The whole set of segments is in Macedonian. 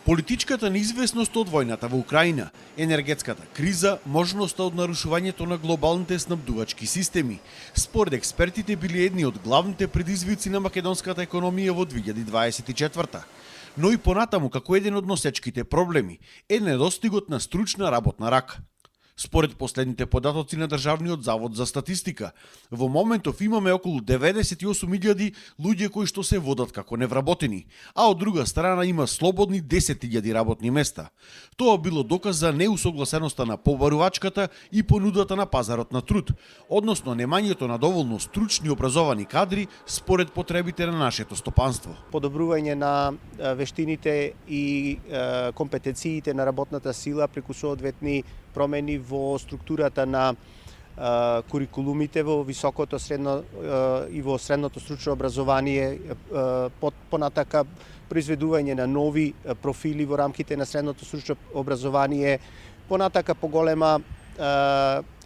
Политичката неизвестност од војната во Украина, енергетската криза, можноста од нарушувањето на глобалните снабдувачки системи, според експертите били едни од главните предизвици на македонската економија во 2024. Но и понатаму како еден од носечките проблеми е недостигот на стручна работна рака. Според последните податоци на Државниот завод за статистика, во моментов имаме околу 98.000 луѓе кои што се водат како невработени, а од друга страна има слободни 10.000 работни места. Тоа било доказ за неусогласеноста на побарувачката и понудата на пазарот на труд, односно немањето на доволно стручни образовани кадри според потребите на нашето стопанство. Подобрување на вештините и компетенциите на работната сила преку соодветни промени во структурата на курикулумите во високото, средно и во средното стручно образование, понатака произведување на нови профили во рамките на средното стручно образование, понатака поголема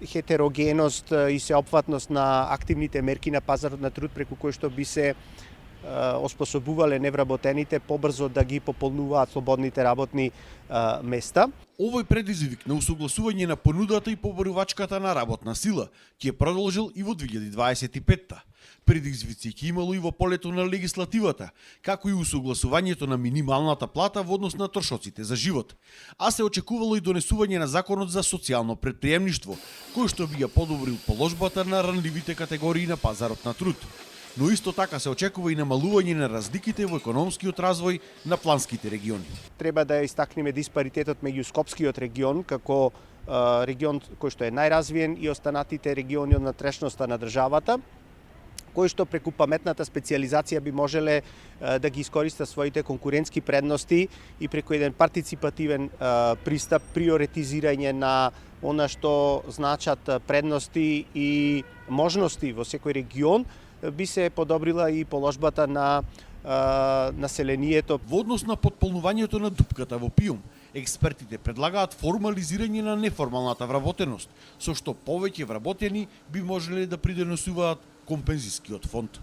хетерогеност и сеопфатност на активните мерки на пазарот на труд преку кои што би се оспособувале невработените побрзо да ги пополнуваат слободните работни места. Овој предизвик на усогласување на понудата и побарувачката на работна сила ќе продолжил и во 2025-та. Предизвици ќе имало и во полето на легислативата, како и усогласувањето на минималната плата во однос на трошоците за живот. А се очекувало и донесување на законот за социјално претприемништво, кој што би ја подобрил положбата на ранливите категории на пазарот на труд. Но исто така се очекува и намалување на разликите во економскиот развој на планските региони. Треба да истакнеме диспаритетот меѓу Скопскиот регион како регион кој што е најразвиен и останатите региони од натрешноста на државата, кои што преку паметната специјализација би можеле да ги искористат своите конкурентски предности и преку еден партиципативен пристап, приоритизирање на она што значат предности и можности во секој регион, би се подобрила и положбата на населението. Во однос на потполнувањето на дупката во ПИОМ, експертите предлагаат формализирање на неформалната вработеност, со што повеќе вработени би можеле да придонесуваат компензискиот фонд.